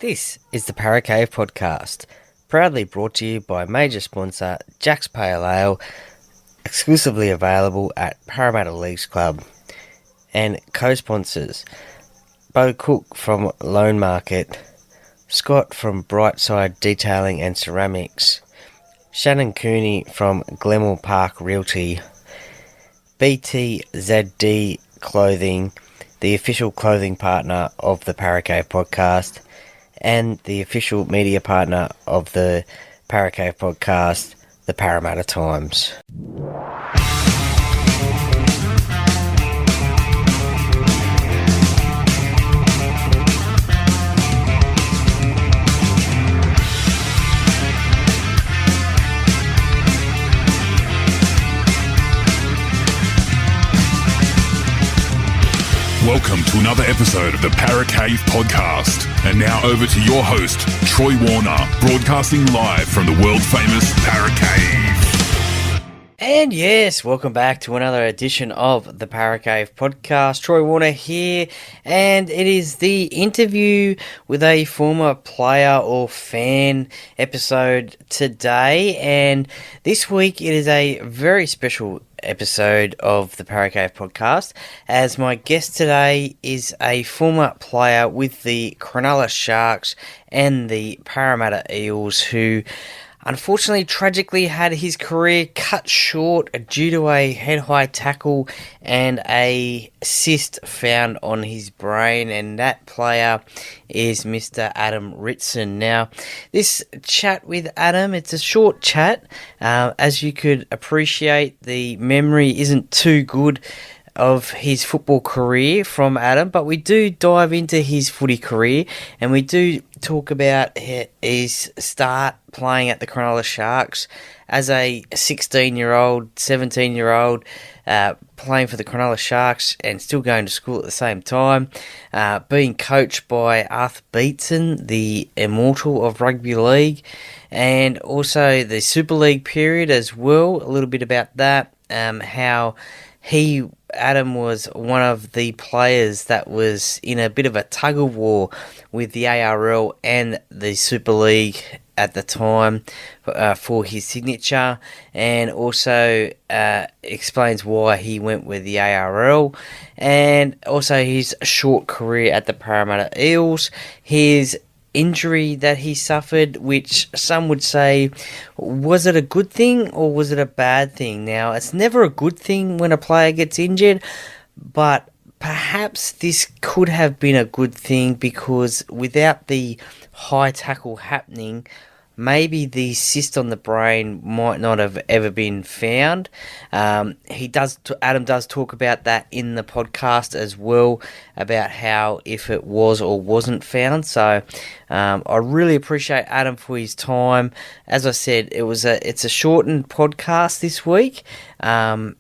This is the Para Cave Podcast, proudly brought to you by major sponsor Jack's Pale Ale, exclusively available at Parramatta Eels Club, and co-sponsors Beau Cook from Loan Market, Scott from Brightside Detailing and Ceramics, Shannon Cooney from Glenmore Park Realty, BTZD Clothing, the official clothing partner of the Para Cave Podcast, and the official media partner of the Para Cave Podcast, the Parramatta Times. Welcome to another episode of the Para Cave Podcast. And now over to your host, Troy Warner, broadcasting live from the world-famous Para Cave. And yes, welcome back to another edition of the Para Cave Podcast. Troy Warner here, and it is the interview with a former player or fan episode today. And this week it is a very special episode of the Para Cave Podcast, as my guest today is a former player with the Cronulla Sharks and the Parramatta Eels, who unfortunately tragically had his career cut short due to a head-high tackle and a cyst found on his brain, and that player is Mr. Adam Ritson. Now, this chat with Adam, it's a short chat. As you could appreciate, the memory isn't too good of his football career from Adam, but we do dive into his footy career, and we do talk about his start playing at the Cronulla Sharks as a 16-year-old, 17-year-old, playing for the Cronulla Sharks and still going to school at the same time, being coached by Arthur Beetson, the immortal of rugby league, and also the Superleague period as well, a little bit about that, how Adam was one of the players that was in a bit of a tug-of-war with the ARL and the Super League at the time for his signature, and also explains why he went with the ARL, and also his short career at the Parramatta Eels, his injury that he suffered, which some would say, was it a good thing or was it a bad thing? Now, it's never a good thing when a player gets injured, but perhaps this could have been a good thing, because without the high tackle happening, maybe the cyst on the brain might not have ever been found. Adam does talk about that in the podcast as well, about how if it was or wasn't found. So I really appreciate Adam for his time. As I said, it's a shortened podcast this week, but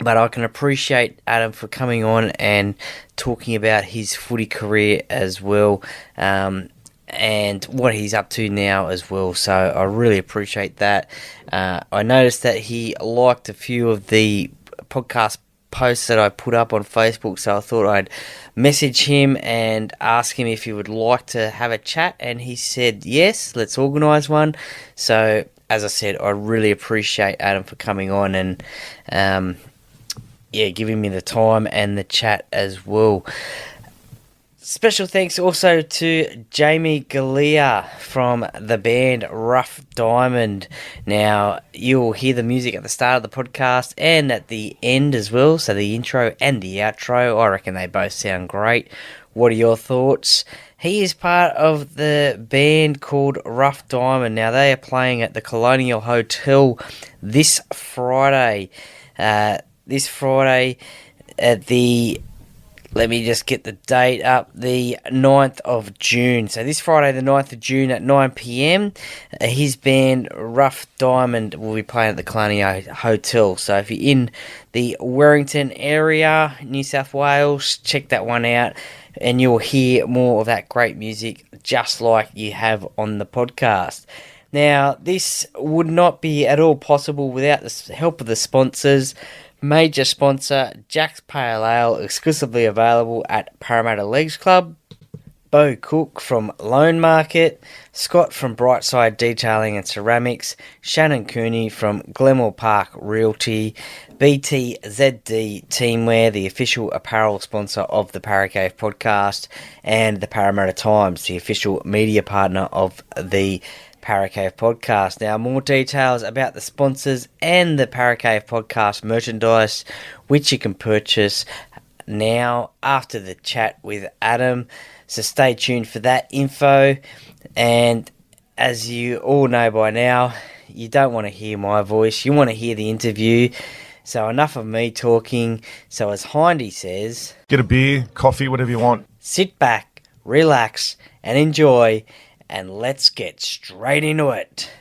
I can appreciate Adam for coming on and talking about his footy career as well, and what he's up to now as well. So I really appreciate that. I noticed that he liked a few of the podcast posts that I put up on Facebook, so I thought I'd message him and ask him if he would like to have a chat, and he said yes, let's organise one. So as I said, I really appreciate Adam for coming on and giving me the time and the chat as well. Special thanks also to Jamie Galea from the band Rough Diamond. Now, you'll hear the music at the start of the podcast and at the end as well, so the intro and the outro. I reckon they both sound great. What are your thoughts? He is part of the band called Rough Diamond. Now, they are playing at the Colonial Hotel this Friday. At the... Let me just get the date up, the 9th of June. So this Friday, the 9th of June at 9 p.m, his band, Rough Diamond, will be playing at the Colonial Hotel. So if you're in the Wellington area, New South Wales, check that one out, and you'll hear more of that great music just like you have on the podcast. Now, this would not be at all possible without the help of the sponsors. Major sponsor, Jack's Pale Ale, exclusively available at Parramatta Eels Club. Beau Cook from Loan Market, Scott from Brightside Detailing and Ceramics, Shannon Cooney from Glenmore Park Realty, BTZD Teamwear, the official apparel sponsor of the Paracave podcast, and the Parramatta Times, the official media partner of the Paracave podcast. Now, more details about the sponsors and the Paracave podcast merchandise, which you can purchase now after the chat with Adam. So stay tuned for that info. And as you all know by now, you don't want to hear my voice, you want to hear the interview. So enough of me talking. So as Hindy says, get a beer, coffee, whatever you want. Sit back, relax, and enjoy. And let's get straight into it.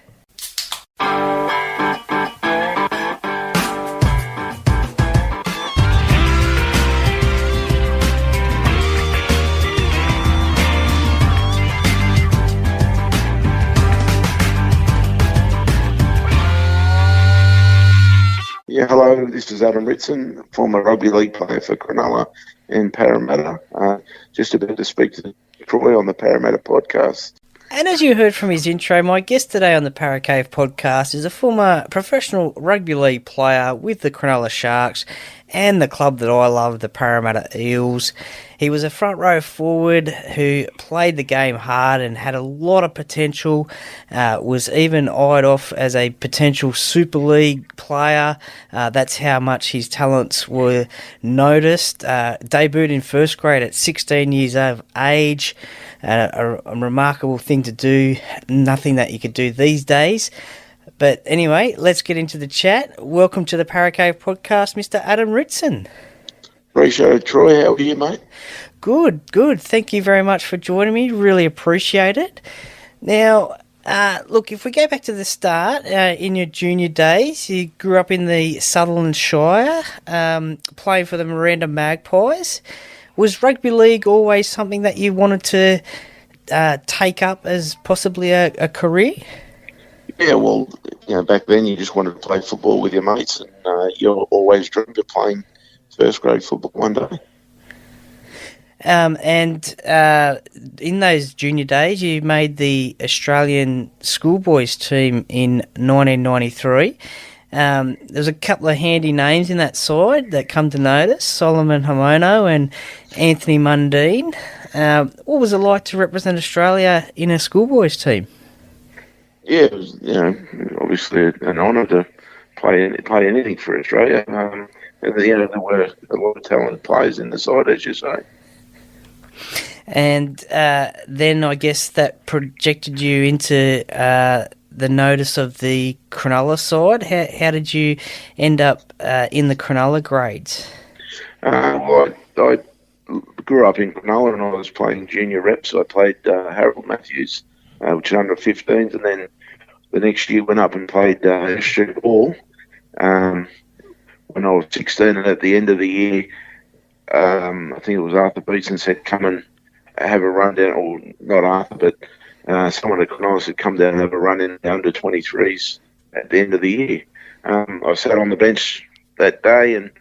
Yeah, hello, this is Adam Ritson, former rugby league player for Cronulla and Parramatta. Just about to speak to Troy on the Parramatta podcast. And as you heard from his intro, my guest today on the Paracave podcast is a former professional rugby league player with the Cronulla Sharks and the club that I love, the Parramatta Eels. He was a front row forward who played the game hard and had a lot of potential, was even eyed off as a potential Superleague player. That's how much his talents were noticed. Debuted in first grade at 16 years of age. A remarkable thing to do, nothing that you could do these days. But anyway, let's get into the chat. Welcome to the Paracave podcast, Mr. Adam Ritson. Appreciate it, Troy. How are you, mate? Good. Thank you very much for joining me. Really appreciate it. Now, look, if we go back to the start, in your junior days, you grew up in the Sutherland Shire, playing for the Miranda Magpies. Was rugby league always something that you wanted to take up as possibly a career? Yeah, well, back then you just wanted to play football with your mates, and you always dreamed of playing first grade football one day. And in those junior days, you made the Australian Schoolboys team in 1993. There's a couple of handy names in that side that come to notice, Solomon Hamono and Anthony Mundine. What was it like to represent Australia in a Schoolboys team? Yeah, it was, obviously an honour to play anything for Australia. And there were a lot of talented players in the side, as you say. And then I guess that projected you into the notice of the Cronulla side. How did you end up in the Cronulla grades? Well, I grew up in Cronulla and I was playing junior reps. I played Harold Matthews, which is under 15s, and then the next year went up and played SG Ball when I was 16. And at the end of the year, I think it was Arthur Beetson said, come and have a run down, or not Arthur, but someone at Cronulla said, come down and have a run in the under 23s at the end of the year. I sat on the bench that day and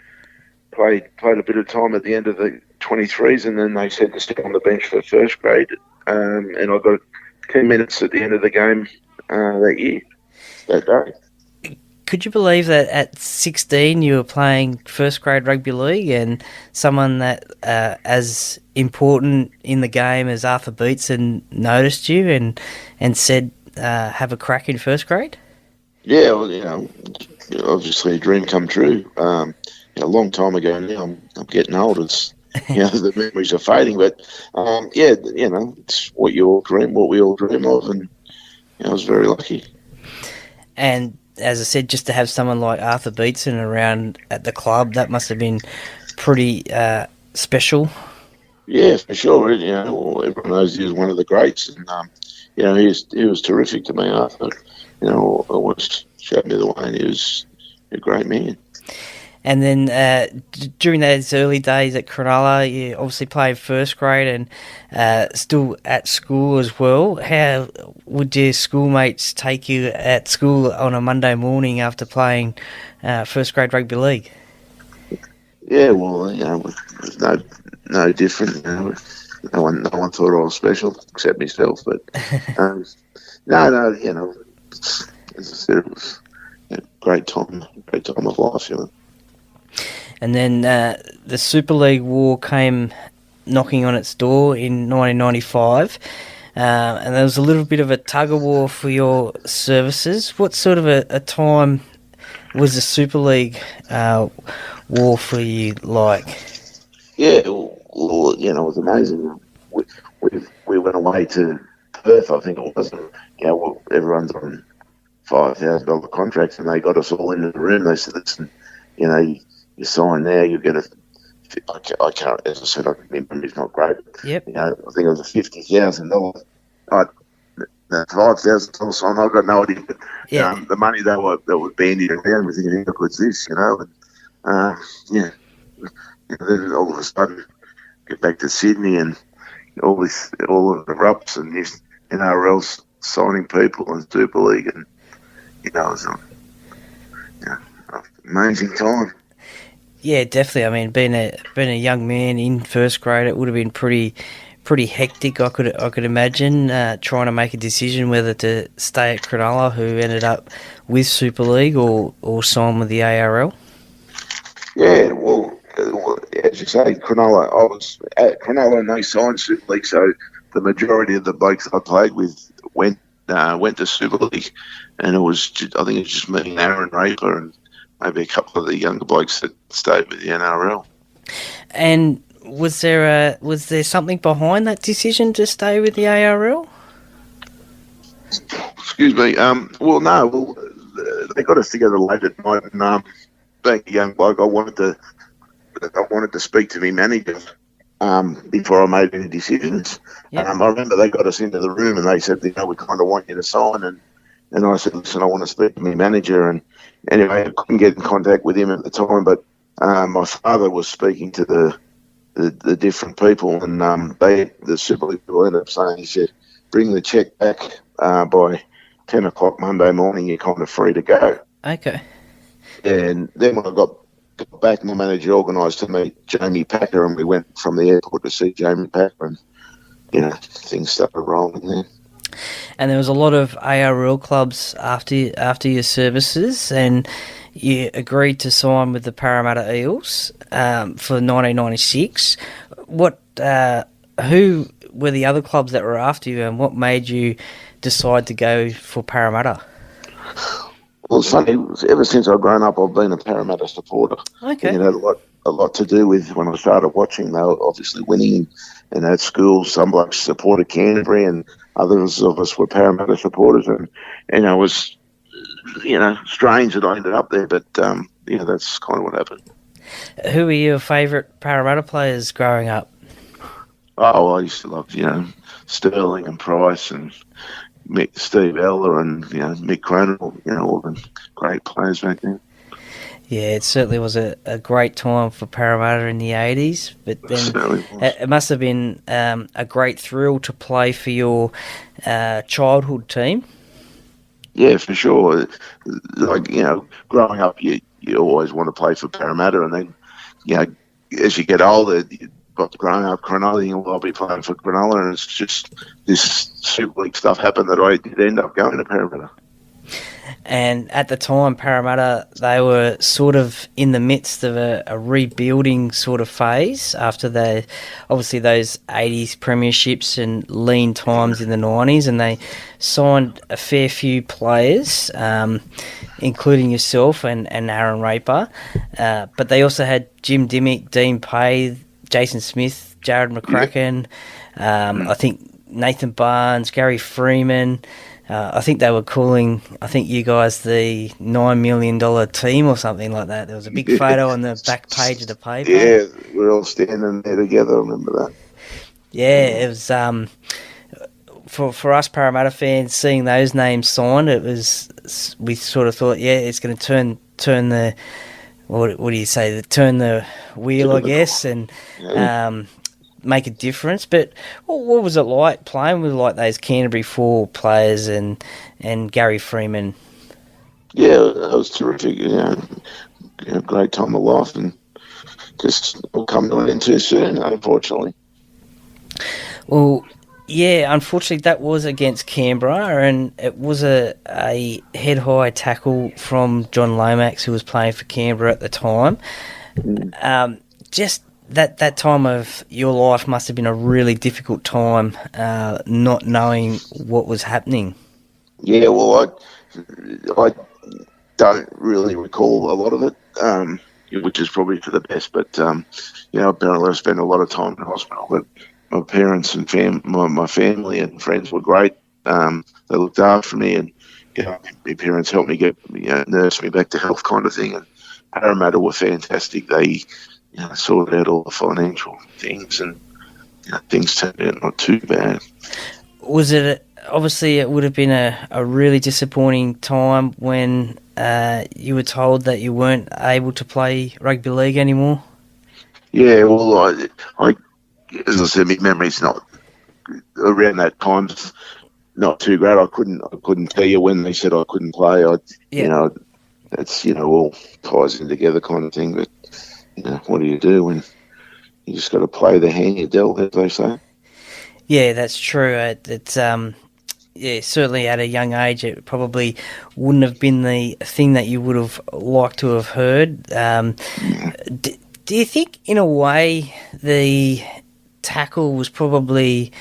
played a bit of time at the end of the 23s, and then they said to step on the bench for first grade, and I got 10 minutes at the end of the game that day. Could you believe that at 16 you were playing first grade rugby league and someone that as important in the game as Arthur Beetson noticed you and said have a crack in first grade? Yeah, well, obviously a dream come true. A long time ago now. I'm getting old. It's the memories are fading, but it's what we all dream of, and I was very lucky. And as I said, just to have someone like Arthur Beetson around at the club, that must have been pretty special. Yeah, for sure. Everyone knows he was one of the greats, and he was terrific to me. Arthur, always showed me the way, and he was a great man. And then during those early days at Cronulla, you obviously played first grade and still at school as well. How would your schoolmates take you at school on a Monday morning after playing first grade rugby league? Yeah, well, it was no different. no one thought I was special except myself. But no, as I said, it was a great time of life. And then the Superleague war came knocking on its door in 1995, and there was a little bit of a tug-of-war for your services. What sort of a time was the Superleague war for you like? Yeah, well, it was amazing. We went away to Perth, I think it was. And, everyone's on $5,000 contracts, and they got us all into the room. They said, "Listen, you sign now, you're going to." I can't, as I said, my memory's not great. Yep. I think it was a $50,000. $5,000 sign. I've got no idea. But, the money that was bandied around, we thinking, how good's this? Then all of a sudden, get back to Sydney and all of the RUPs and NRLs signing people and Superleague, and it was an amazing time. Yeah, definitely. I mean, being a young man in first grade, it would have been pretty hectic. I could imagine trying to make a decision whether to stay at Cronulla, who ended up with Superleague, or sign with the ARL. Yeah, well, as you say, Cronulla. I was at Cronulla and they signed Superleague, so the majority of the blokes I played with went to Superleague, and I think it was just me and Aaron Raper and maybe a couple of the younger blokes that stayed with the NRL. And was there something behind that decision to stay with the ARL? Excuse me. Well, no. Well, they got us together late at night, and being a young bloke, I wanted to speak to my manager before I made any decisions. Yep. I remember they got us into the room and they said, we kind of want you to sign, and I said, listen, I want to speak to my manager. And anyway, I couldn't get in contact with him at the time, but my father was speaking to the different people, and the Super League will end up saying, he said, bring the check back by 10 o'clock Monday morning, you're kind of free to go. Okay. And then when I got back, my manager organised to meet Jamie Packer, and we went from the airport to see Jamie Packer, and things started rolling there. And there was a lot of ARL clubs after your services, and you agreed to sign with the Parramatta Eels for 1996. Who were the other clubs that were after you, and what made you decide to go for Parramatta? Well, it's funny. Ever since I've grown up, I've been a Parramatta supporter. Okay. And it had a lot to do with when I started watching. They were obviously winning, and at school, some blokes supported Canberra, and others of us were Parramatta supporters. And it was, strange that I ended up there, but that's kind of what happened. Who were your favourite Parramatta players growing up? Oh, I used to love, Sterling and Price and Steve Eller and Mick Cronin, all the great players back then. Yeah, it certainly was a great time for Parramatta in the 80s, but then it must have been a great thrill to play for your childhood team. Yeah, for sure. Like, growing up, you always want to play for Parramatta, and then, as you get older, growing up Cronulla, I'll be playing for Cronulla, and it's just this Super League stuff happened that I did end up going to Parramatta. And at the time, Parramatta, they were sort of in the midst of a rebuilding sort of phase after obviously those 80s premierships and lean times in the 90s, and they signed a fair few players, including yourself and Aaron Raper. But they also had Jim Dimmick, Dean Pay, Jason Smith, Jared McCracken, I think Nathan Barnes, Gary Freeman. I think they were calling, you guys the $9 million team or something like that. There was a big photo on the back page of the paper. Yeah, we're all standing there together, I remember that. Yeah, it was, for us Parramatta fans, seeing those names signed, we sort of thought, it's going to turn the, what do you say, turn the wheel, I guess, and make a difference. But what was it like playing with like those Canterbury 4 players and Gary Freeman? Yeah, that was terrific. Great time of life, and just will come to an end too soon, unfortunately. Well, yeah, unfortunately that was against Canberra, and it was a head-high tackle from John Lomax, who was playing for Canberra at the time. Just that time of your life must have been a really difficult time, not knowing what was happening. Yeah, well, I don't really recall a lot of it, which is probably for the best. But apparently I spent a lot of time in hospital. But my parents and my family and friends were great. They looked after me, and my parents helped me nurse me back to health, kind of thing. And Parramatta were fantastic. They sorted out all the financial things, and things turned out not too bad. Was it? Obviously, it would have been a really disappointing time when you were told that you weren't able to play rugby league anymore. Yeah, well, I as I said, my memory's not around that time. Not too great. I couldn't tell you when they said I couldn't play. That's all ties in together kind of thing. But what do you do when you just got to play the hand you're dealt, as they say? Yeah, that's true. It's certainly at a young age, it probably wouldn't have been the thing that you would have liked to have heard. Do you think, in a way, the tackle was probably,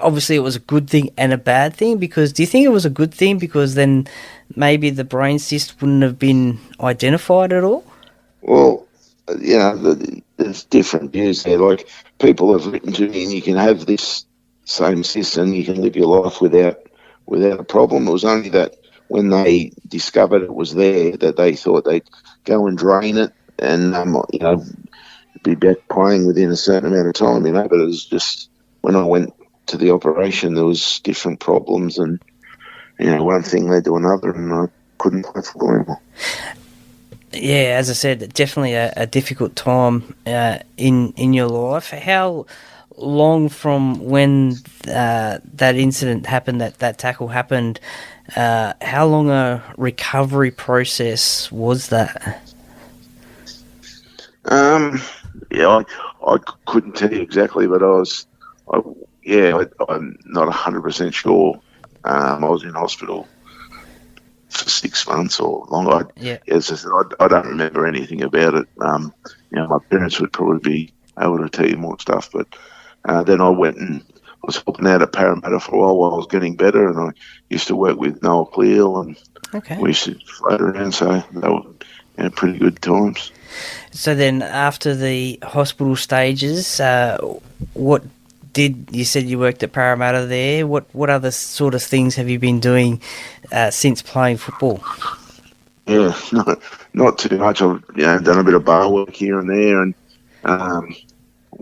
obviously it was a good thing and a bad thing? Because do you think it was a good thing because then maybe the brain cyst wouldn't have been identified at all? Well, there's different views there. Like, people have written to me, and you can have this same cyst and you can live your life without a problem. It was only that when they discovered it was there that they thought they'd go and drain it and be back playing within a certain amount of time. But it was just when I went to the operation, there was different problems, and one thing led to another, and I couldn't play football anymore. Yeah, as I said, definitely a difficult time in your life. How long from when that incident happened, that tackle happened, how long a recovery process was that? I couldn't tell you exactly, but I'm not 100% sure. I was in hospital for 6 months or longer. As I said, I don't remember anything about it. My parents would probably be able to tell you more stuff, but then I went and was helping out at Parramatta for a while I was getting better, and I used to work with Noel Cleal, and we used to float around, so they were pretty good times. So then after the hospital stages, you said you worked at Parramatta there. What other sort of things have you been doing since playing football? Yeah, not too much. I've done a bit of bar work here and there, and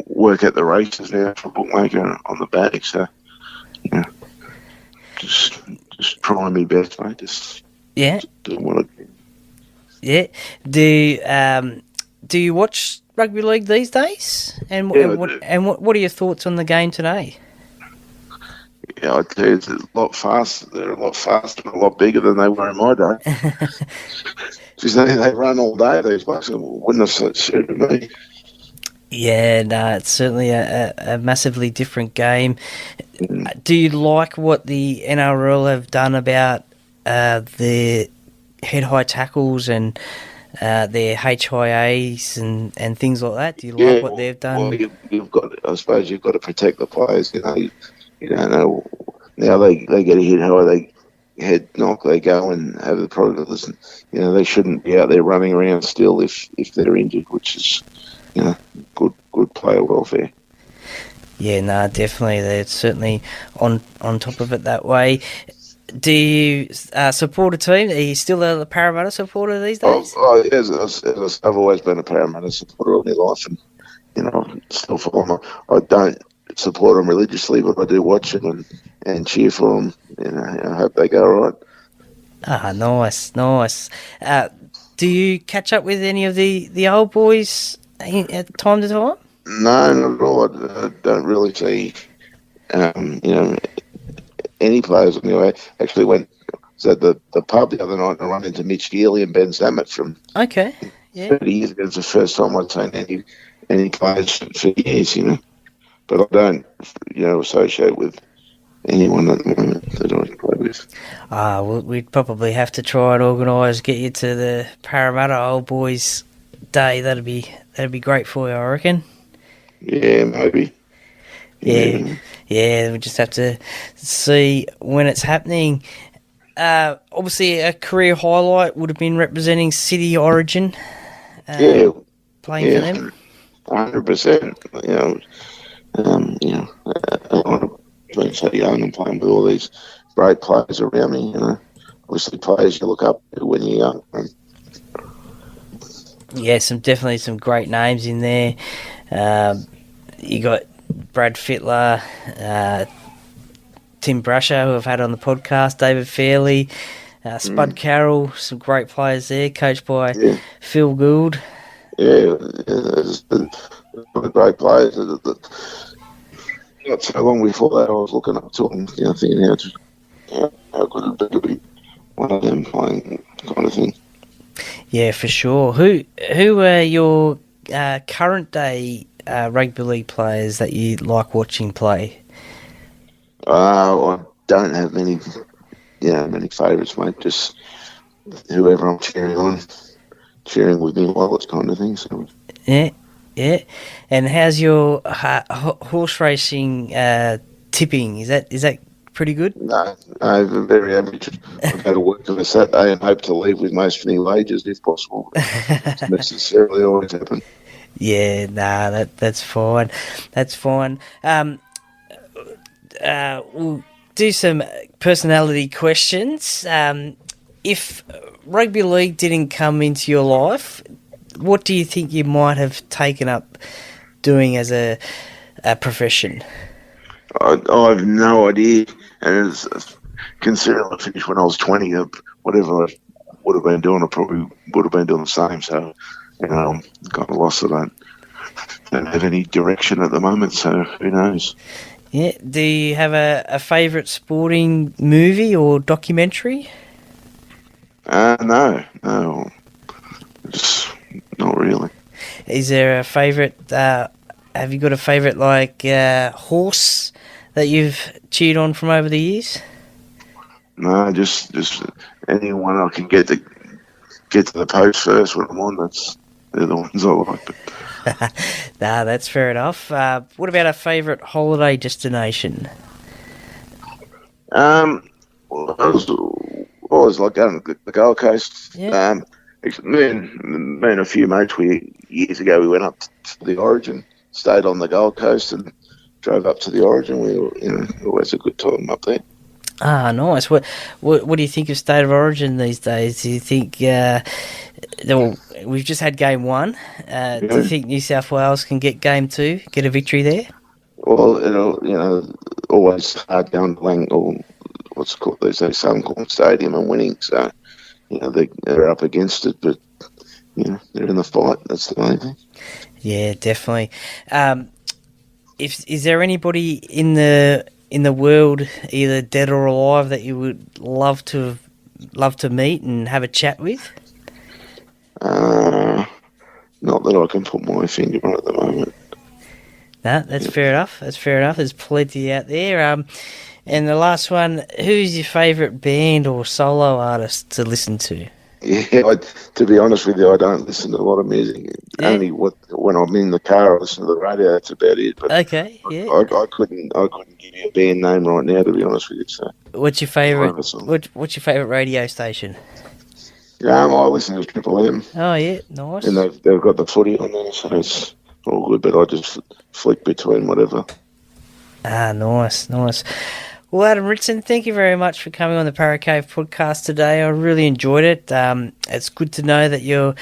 work at the races now for a bookmaker on the bag. So just trying my best, mate. Just doing what I can. Yeah. Do you watch rugby league these days? And what are your thoughts on the game today? Yeah, I'd say it's a lot faster. They're a lot faster and a lot bigger than they were in my day. Just they run all day. These blokes wouldn't have suited me. Yeah, no, it's certainly a massively different game. Do you like what the NRL have done about their head-high tackles and their HIAs and things like that? Do you like what they've done? Well, I suppose you've got to protect the players. You don't know. Now they get a hit, how they head knock, they go and have the problem. Listen, they shouldn't be out there running around still if they're injured, which is good player welfare. Yeah, no, definitely. They're certainly on top of it that way. Do you support a team? Are you still a Parramatta supporter these days? I've always been a Parramatta supporter all my life, and still follow them. I don't support them religiously, but I do watch them and cheer for them. I hope they go all right. Ah, nice. Do you catch up with any of the old boys at time to time? No, not at all. I don't really see, any players on the way. Actually went at the pub the other night and I ran into Mitch Geely and Ben Zammit from 30 years ago. It was the first time I'd seen any players for years, but I don't, associate with anyone at the moment that I play with. Well, we'd probably have to try and organise, get you to the Parramatta Old Boys Day. That'd be great for you, I reckon. Yeah, maybe. Yeah, we just have to see when it's happening. Obviously, a career highlight would have been representing City Origin. Playing for them. 100%. I want to be so young and playing with all these great players around me. Obviously players you look up to when you're young. Yeah, definitely some great names in there. You got Brad Fittler, Tim Brasher, who I've had on the podcast, David Fairley, Spud Carroll, some great players there, coached by Phil Gould. Yeah, there's great players. Not so long before that, I was looking up to them, thinking how good it would be to be one of them playing kind of thing. Yeah, for sure. Who are your current day rugby league players that you like watching play? I don't have many favourites, mate. Just whoever I'm cheering with me while it's kind of thing. So. Yeah. And how's your horse racing tipping? Is that pretty good? No, very average. I go to work on a Saturday and hope to leave with most of my wages if possible. Doesn't necessarily always happen. Yeah, that's fine. That's fine. We'll do some personality questions. If rugby league didn't come into your life, what do you think you might have taken up doing as a profession? I have no idea. And considering I finished when I was 20, whatever I would have been doing, I probably would have been doing the same. So, I'm kind of lost. I don't have any direction at the moment, so who knows? Yeah. Do you have a favourite sporting movie or documentary? No. Just not really. Is there a favourite? Have you got a favourite horse that you've cheered on from over the years? No, just anyone I can get to the post first when I'm on. They're the ones I like. Nah, that's fair enough. What about a favourite holiday destination? I always like going to the Gold Coast. Yeah. Me and a few mates, years ago we went up to the Origin, stayed on the Gold Coast and drove up to the Origin. We were, always a good time up there. Ah, nice. What do you think of State of Origin these days? Do you think we've just had game 1? Do you think New South Wales can get game 2, get a victory there? Well, always hard going to Lang or what's it called these days, Suncorn Stadium and winning. So, they're up against it, but they're in the fight. That's the main thing. Yeah, definitely. Is there anybody in the world, either dead or alive, that you would love to meet and have a chat with? Not that I can put my finger on at the moment. No, that's fair enough. That's fair enough. There's plenty out there. And the last one, who's your favourite band or solo artist to listen to? Yeah, to be honest with you, I don't listen to a lot of music. Yeah. Only when I'm in the car, I listen to the radio. That's about it. But okay, yeah. I couldn't give you a band name right now, to be honest with you. So what's your favourite? What's your favourite radio station? I listen to Triple M. Oh yeah, nice. And they've got the footy on there, so it's all good. But I just flick between whatever. Ah, nice. Well, Adam Ritson, thank you very much for coming on the Parra Cave podcast today. I really enjoyed it. It's good to know that you're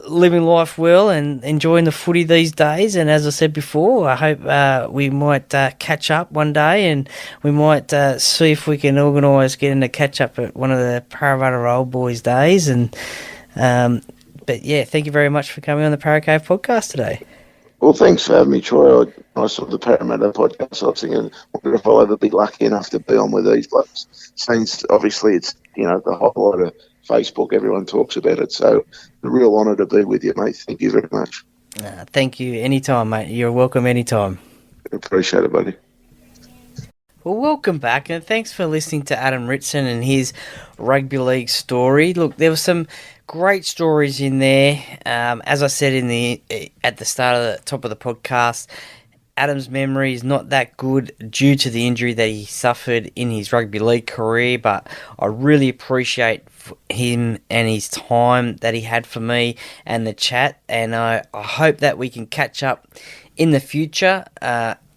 living life well and enjoying the footy these days. And as I said before, I hope we might catch up one day and we might see if we can organise getting a catch up at one of the Parramatta Old Boys days. But yeah, thank you very much for coming on the Parra Cave podcast today. Well, thanks for having me, Troy. I saw the Parramatta podcast. I was thinking, I wonder if I'll ever be lucky enough to be on with these blokes. Since obviously it's the highlight of Facebook, everyone talks about it. So, a real honour to be with you, mate. Thank you very much. Thank you. Anytime, mate. You're welcome anytime. Appreciate it, buddy. Well, welcome back, and thanks for listening to Adam Ritson and his rugby league story. Look, there were some great stories in there. As I said at the start of the top of the podcast, Adam's memory is not that good due to the injury that he suffered in his rugby league career, but I really appreciate him and his time that he had for me and the chat, and I hope that we can catch up in the future,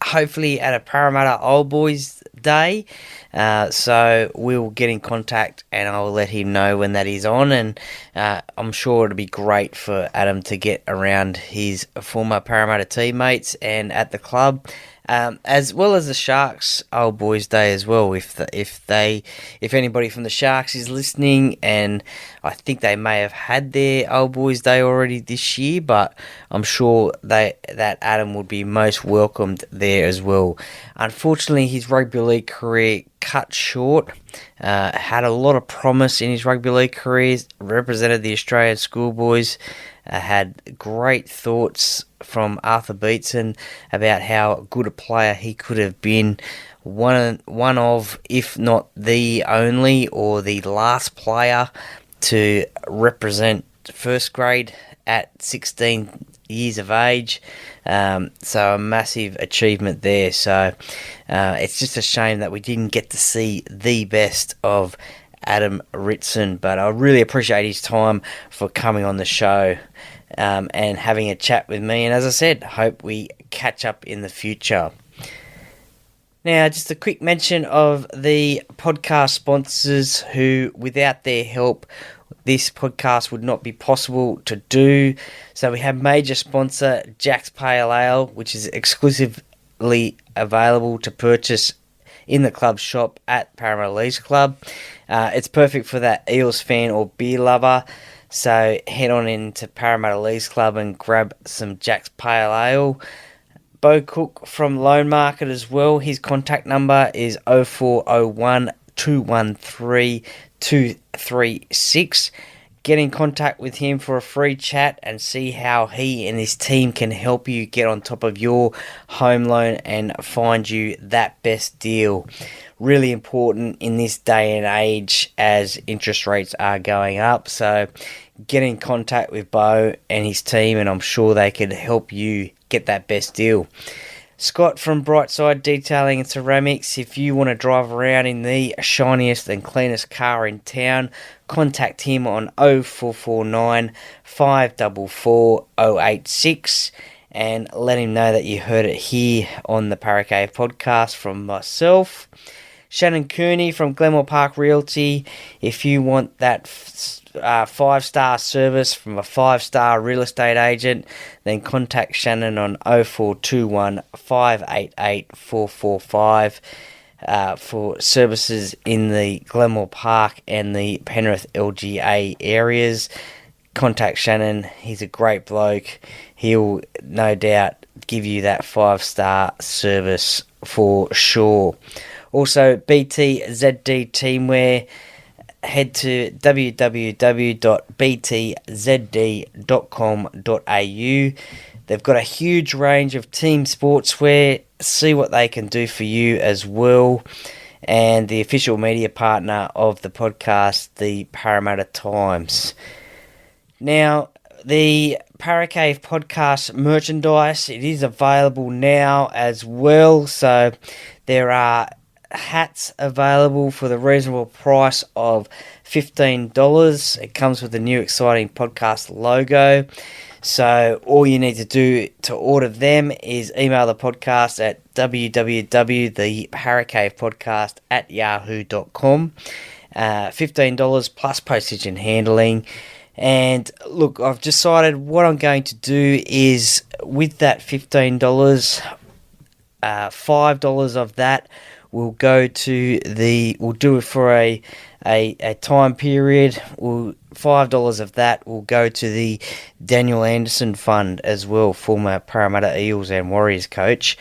hopefully at a Parramatta Old Boys Day. So we'll get in contact and I'll let him know when that is on, and I'm sure it'll be great for Adam to get around his former Parramatta teammates and at the club, as well as the Sharks Old Boys Day as well. If anybody from the Sharks is listening, and I think they may have had their Old Boys Day already this year, but I'm sure that Adam would be most welcomed there as well. Unfortunately, his rugby league career cut short. Had a lot of promise in his rugby league career, represented the Australian Schoolboys, had great thoughts from Arthur Beetson about how good a player he could have been. One of, if not the only or the last player to represent first grade at 16 years of age. So a massive achievement there. So it's just a shame that we didn't get to see the best of Adam Ritson, but I really appreciate his time for coming on the show and having a chat with me. And as I said, hope we catch up in the future. Now, just a quick mention of the podcast sponsors who, without their help, this podcast would not be possible to do. So we have major sponsor Jack's Pale Ale, which is exclusively available to purchase in the club shop at Parramatta Eels Club. It's perfect for that Eels fan or beer lover. So head on into Parramatta Eels Club and grab some Jack's Pale Ale. Beau Cook from Loan Market as well. His contact number is 0401 213 236. Get in contact with him for a free chat and see how he and his team can help you get on top of your home loan and find you that best deal. Really important in this day and age as interest rates are going up. So get in contact with Beau and his team, and I'm sure they could help you get that best deal. Scott from Brightside Detailing and Ceramics. If you want to drive around in the shiniest and cleanest car in town, contact him on 0449 544 086 and let him know that you heard it here on the Parramatta podcast from myself. Shannon Cooney from Glenmore Park Realty. If you want that 5-star service from a 5-star real estate agent, then contact Shannon on 0421 588 445 for services in the Glenmore Park and the Penrith LGA areas. Contact Shannon. He's a great bloke. He'll no doubt give you that 5-star service for sure. Also, BTZD Teamwear. Head to www.btzd.com.au. They've got a huge range of team sportswear. See what they can do for you as well. And the official media partner of the podcast, the Parramatta Times. Now, the Paracave podcast merchandise, it is available now as well. So there are hats available for the reasonable price of $15. It comes with the new exciting podcast logo. So all you need to do to order them is email the podcast at www.theparacavepodcast@yahoo.com. $15 plus postage and handling. And look, I've decided what I'm going to do is with that $15, $5 of that will go to we'll do it for a time period. $5 of that will go to the Daniel Anderson Fund as well, former Parramatta Eels and Warriors coach.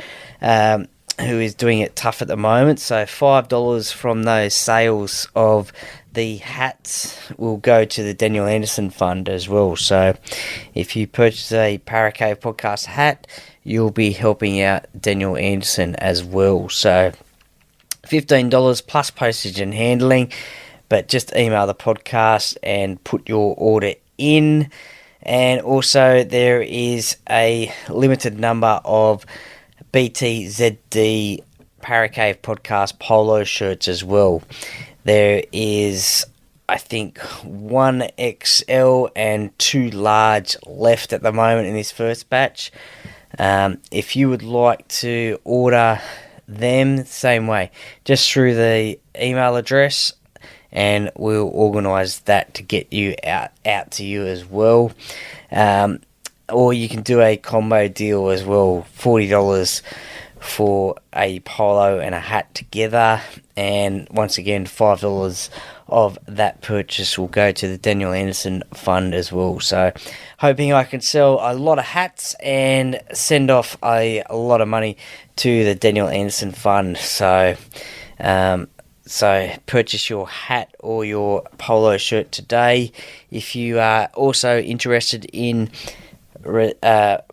who is doing it tough at the moment. So $5 from those sales of the hats will go to the Daniel Anderson Fund as well. So if you purchase a Paracave Podcast hat, you'll be helping out Daniel Anderson as well. So $15 plus postage and handling, but just email the podcast and put your order in. And also there is a limited number of BTZD Paracave Podcast polo shirts as well. There is, I think, 1 XL and 2 large left at the moment in this first batch. If you would like to order them, same way, just through the email address, and we'll organise that to get you out to you as well. Or you can do a combo deal as well, $40 for a polo and a hat together, and once again $5 of that purchase will go to the Daniel Anderson Fund as well. So hoping I can sell a lot of hats and send off a lot of money to the Daniel Anderson Fund. So purchase your hat or your polo shirt today. If you are also interested in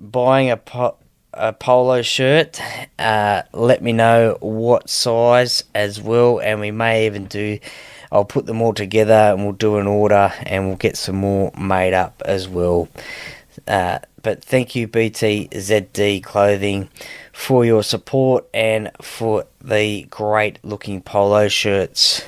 buying a polo shirt, let me know what size as well, and we may even I'll put them all together and we'll do an order and we'll get some more made up as well. But thank you BTZD Clothing for your support and for the great looking polo shirts.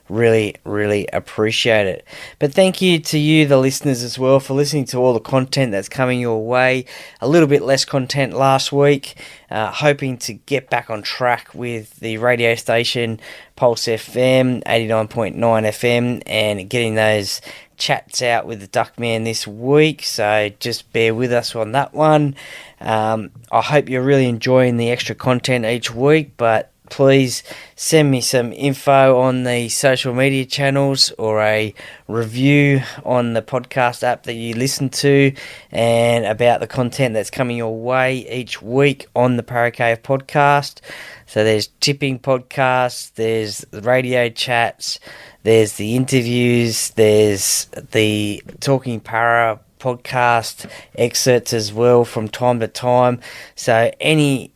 Really, really appreciate it. But thank you to you, the listeners, as well, for listening to all the content that's coming your way. A little bit less content last week. Hoping to get back on track with the radio station, Pulse FM, 89.9 FM, and getting those chats out with the Duckman this week. So just bear with us on that one. I hope you're really enjoying the extra content each week, but please send me some info on the social media channels or a review on the podcast app that you listen to, and about the content that's coming your way each week on the Paracave podcast. So there's tipping podcasts, there's the radio chats, there's the interviews, there's the Talking Para podcast excerpts as well from time to time. So any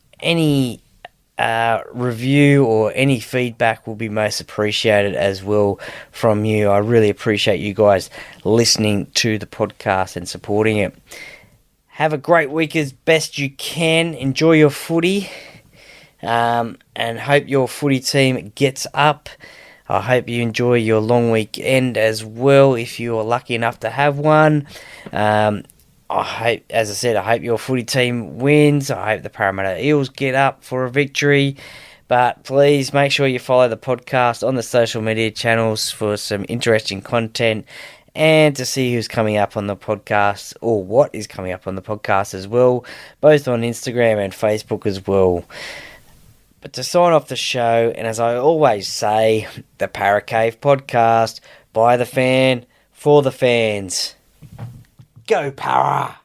review or any feedback will be most appreciated as well from you. I really appreciate you guys listening to the podcast and supporting it. Have a great week as best you can. Enjoy your footy, and hope your footy team gets up. I hope you enjoy your long weekend as well if you're lucky enough to have one. I hope your footy team wins. I hope the Parramatta Eels get up for a victory. But please make sure you follow the podcast on the social media channels for some interesting content and to see who's coming up on the podcast or what is coming up on the podcast as well, both on Instagram and Facebook as well. But to sign off the show, and as I always say, the Paracave Podcast, by the fan, for the fans. Go Para!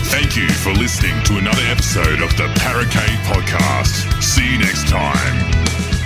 Thank you for listening to another episode of the Paracave Podcast. See you next time.